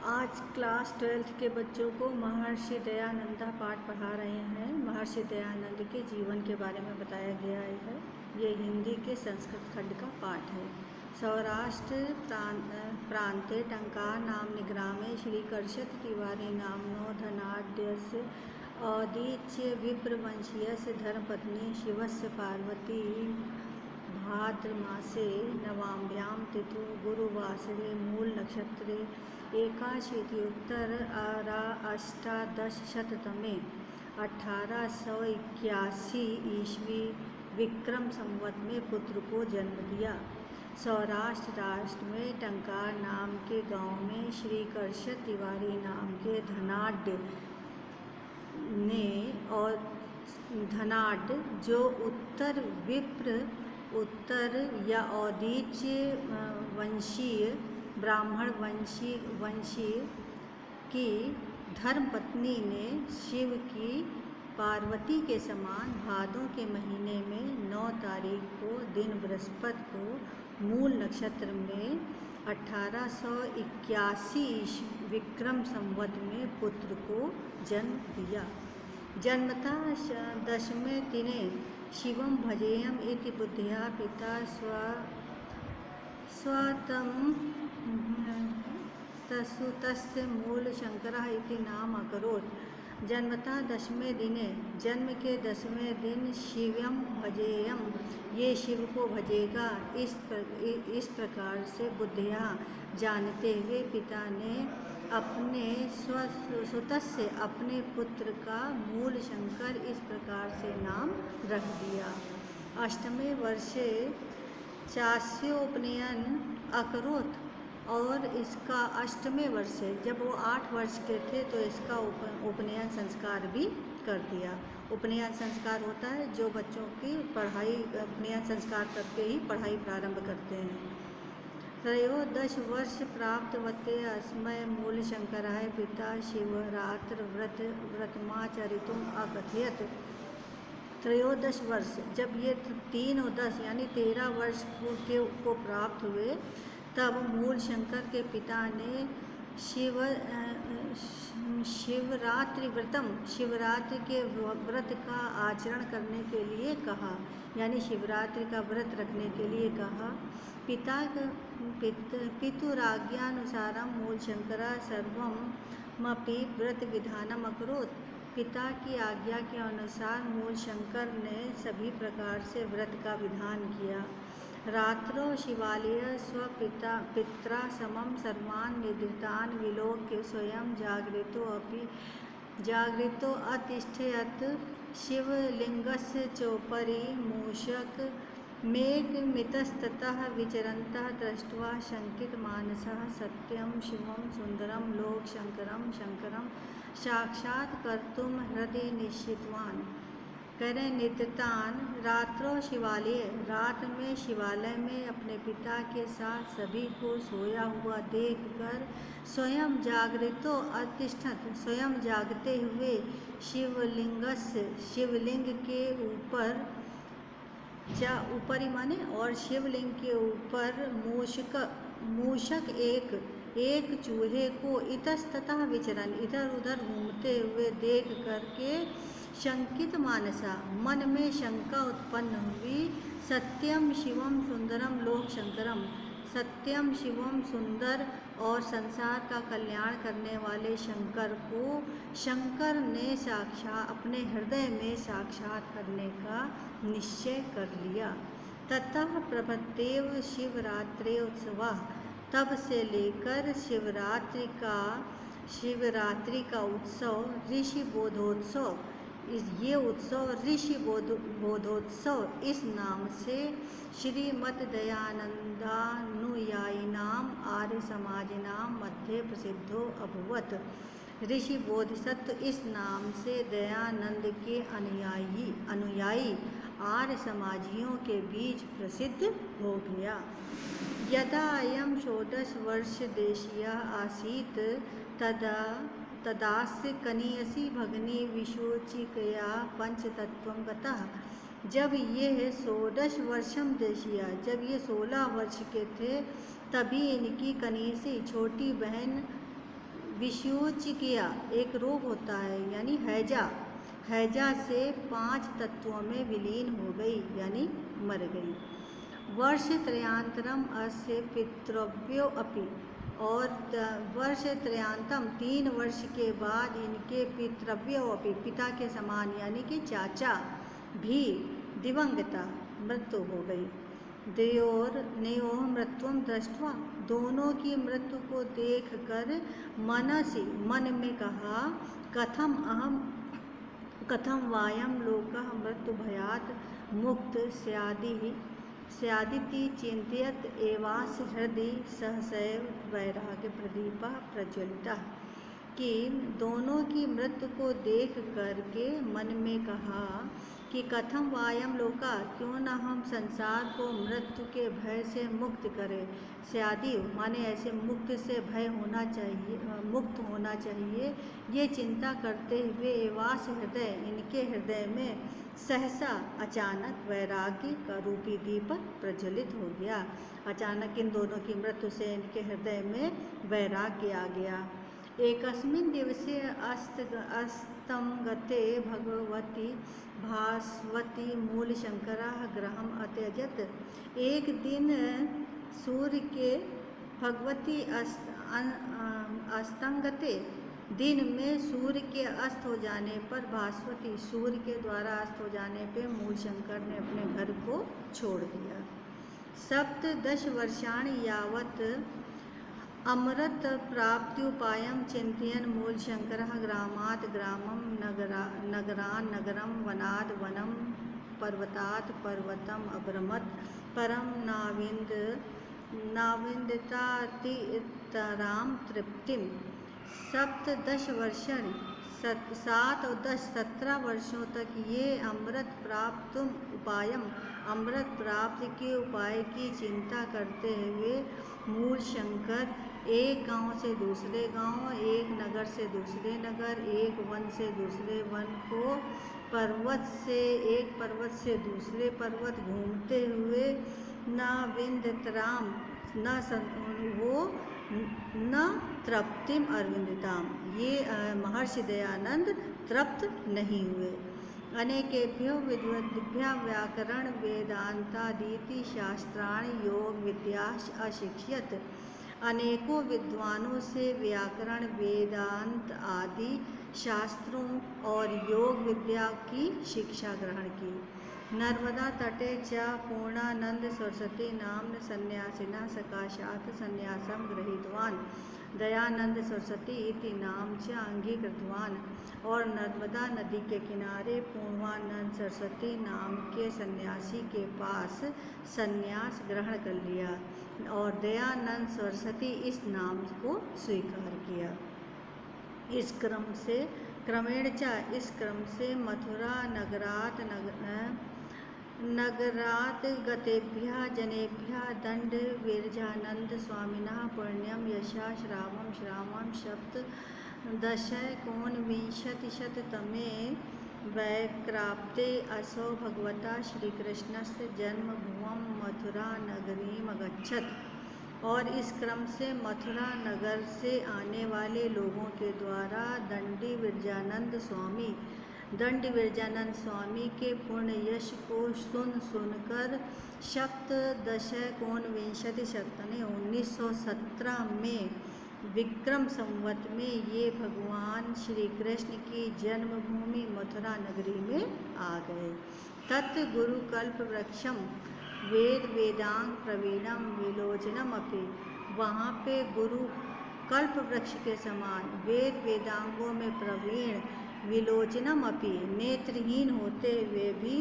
आज class 12th के बच्चों को महर्षि दयानंदा पाठ पढ़ा रहे हैं। महर्षि दयानंद के जीवन के बारे में बताया गया है। ये हिंदी के संस्कृत खंड का पाठ है। सौराष्ट्र प्रांते टंकार नाम निग्रामे श्रीकर्षत तिवारी नामनो धनाढ्यस्य औदीच्य विप्रवंशीयस्य धर्मपत्नी शिवस्य पार्वती भाद्रमासे नवाम्यां तिथौ गुरुवासरे मूल नक्षत्रे एकाशीत्युत्तर अष्टादशशततमे 1881 ईस्वी विक्रम संवत में पुत्र को जन्म दिया। सौराष्ट्र राष्ट्र में टंकार नाम के गांव में श्रीकर्षत तिवारी नाम के धनाढ्य ने और धनाढ्य जो उत्तर या औदीच्य वंशीय ब्राह्मण वंशीय की धर्मपत्नी ने शिव की पार्वती के समान भादों के महीने में 9 तारीख को दिन बृहस्पति को मूल नक्षत्र में 1881 विक्रम संवत में पुत्र को जन्म दिया। जन्मता दशमे दिने शिवं भजेयम् इति बुद्ध्या पिता स्वतं तस्य मूलशंकरः इति नाम अकरोत्। जन्मता दशमे दिने, जन्म के 10वें दिन शिवं भजेयम, ये शिव को भजेगा, इस प्रकार से बुद्धिया जानते हुए पिता ने अपने सुतस्य अपने पुत्र का मूल शंकर इस प्रकार से नाम रख दिया। अष्टमे वर्षे चास्योपनयन अकरोत्, और इसका 8वें वर्ष जब वो 8 वर्ष के थे तो इसका उपनयन संस्कार भी कर दिया। उपनयन संस्कार होता है जो बच्चों की पढ़ाई उपनयन संस्कार करके ही पढ़ाई प्रारंभ करते हैं। 13 वर्ष प्राप्तवते अस्मय मूल शंकराय पिता शिवरात्र व्रतमाचरितुम अकथयत। 13 वर्ष जब ये 3 और 10 यानी 13 वर्ष को प्राप्त हुए तब मूल शंकर के पिता ने शिवरात्रि के व्रत का आचरण करने के लिए कहा, यानी शिवरात्रि का व्रत रखने के लिए कहा। पितुराज्ञानुसारं मूल शंकरा सर्वमपि व्रत विधानम अकरोत्। पिता की आज्ञा के अनुसार मूल शंकर ने सभी प्रकार से व्रत का विधान किया। रात्रौ शिवालय पित्रा समं सर्वान् निद्रितान् विलोक्य स्वयं जागृतो अतिष्ठयत्। शिवलिंगस्य चोपरि मूषक मेघमितस्ततः विचरन्तः दृष्ट्वा शंकितमानसः सत्यं शिवं सुंदरं लोकशंकरं शंकरं साक्षात्कर्तुं हृदि निश्चितवान्। करें निद्रितान रात्रो शिवालय, रात में शिवालय में अपने पिता के साथ सभी को सोया हुआ देखकर स्वयं जागृतो अतिष्ठत, स्वयं जागते हुए शिवलिंग के ऊपरी माने और शिवलिंग के ऊपर मूषक एक चूहे को इतस्ततः विचरण इधर उधर घूमते हुए देख करके शंकित मानसा मन में शंका उत्पन्न हुई। सत्यम शिवम सुंदरम लोक शंकरम, सत्यम शिवम सुंदर और संसार का कल्याण करने वाले शंकर को शंकर ने अपने हृदय में साक्षात करने का निश्चय कर लिया। ततः प्रभृत्येव शिवरात्रि उत्सवः, तब से लेकर शिवरात्रि का उत्सव ऋषि बोधोत्सव, ये उत्सव ऋषि बोधोत्सव इस नाम से श्रीमद् दयानंदानुयायिनाम आर्य समाजिनाम मध्ये प्रसिद्धो अभवत्। ऋषि बोधिसत्व इस नाम से दयानंद के अनुयायी आर्य समाजियों के बीच प्रसिद्ध हो गया। यदा अयं 16 वर्ष देशीय आसीत् तदास्य कनीयसी भगनी विशोचिकया पंचतत्वं गतः। जब ये 16 वर्षम देशिया, जब ये 16 वर्ष के थे तभी इनकी कनीसी छोटी बहन विषयोचिकिया एक रोग होता है यानी हैजा से 5 तत्वों में विलीन हो गई यानी मर गई। वर्ष त्रयान्तरम अस्य पितृव्यो अपि, और वर्ष त्रयान्तम 3 वर्ष के बाद इनके पितृव्यो अपि पिता के समान यानी कि चाचा भी दिवंगता मृत्यु हो गई। द्वयोर्नयोः मृत्युं दृष्ट्वा, दोनों की मृत्यु को देखकर मनसि मन में कहा, कथम वायं लोकः मृत्युभयात् मुक्त स्यादिति चिन्तयत एवास्य हृदि सहसैव वैराग्य प्रदीपः प्रज्वलितः, कि दोनों की मृत्यु को देख करके मन में कहा कि कथम वायम लोका, क्यों न हम संसार को मृत्यु के भय से मुक्त करें। स्यादि माने ऐसे मुक्त से भय होना चाहिए, मुक्त होना चाहिए, ये चिंता करते हुए एवास हृदय, इनके हृदय में सहसा अचानक वैराग्य का रूपी दीपक प्रज्वलित हो गया। अचानक इन दोनों की मृत्यु से इनके हृदय में वैराग्य आ गया। एकस्मिन् दिवसे अस्तंगते भगवती भास्वती मूलशंकरः गृहम् अत्यजत्। एक दिन सूर्य के भगवती अस्तंगते, दिन में सूर्य के अस्त हो जाने पर, भास्वती सूर्य के द्वारा अस्त हो जाने पर मूलशंकर ने अपने घर को छोड़ दिया। 17 वर्षाणि यावत् अमृत प्राप्त्युपायं चिन्तयन् मूलशंकरः ग्रामात् ग्रामं नगरान् नगरं वनाद् वनं पर्वतात् पर्वतम् अभ्रमत्, परं नाविन्दतातितरां तृप्तिं। 17 वर्षाणि 7 और 10 17 वर्षों तक ये अमृत प्राप्ति के उपाय की चिंता करते हुए मूलशंकर एक गांव से दूसरे गांव, एक नगर से दूसरे नगर, एक वन से दूसरे वन को, एक पर्वत से दूसरे पर्वत घूमते हुए न विंदतराम न तृप्तिम अरविंदताम, ये महर्षि दयानंद तृप्त नहीं हुए। अनेकेभ्यो विद्वद्भ्यः व्याकरण वेदांतादीति शास्त्राणि योग विद्याश्च अशिक्षयत्, अनेकों विद्वानों से व्याकरण वेदांत आदि शास्त्रों और योग विद्या की शिक्षा ग्रहण की। नर्मदा तटे च पूर्णानंद सरस्वती नाम्न सन्यासिना सकाशात् सन्यासं गृहीतवान्, दयानंद सरस्वती इति नाम च अंगीकृतवान्। और नर्मदा नदी के किनारे पूर्णानंद सरस्वती नाम के सन्यासी के पास सन्यास ग्रहण कर लिया और दयानंद सरस्वती इस नाम को स्वीकार किया। इस क्रम से मथुरा नगरात् गतेभ्यः जनेभ्यः दंड विरजानंद स्वामिनः पुण्यं यशः श्रावं 17 वैक्राप्ते असौ भगवता श्रीकृष्णस्य जन्मभुवं मथुरा नगरीम् अगच्छत्। और इस क्रम से मथुरा नगर से आने वाले लोगों के द्वारा दंडी विरजानंद स्वामी के पुण्य यश को सुनकर 1917 में विक्रम संवत में ये भगवान श्री कृष्ण की जन्मभूमि मथुरा नगरी में आ गए। तत् गुरुकल्प वृक्षम वेद वेदांग प्रवीणम विलोचनम अपि, वहाँ पे गुरु कल्प वृक्ष के समान वेद वेदांगों में प्रवीण, विलोचनम अपि नेत्रहीन होते हुए भी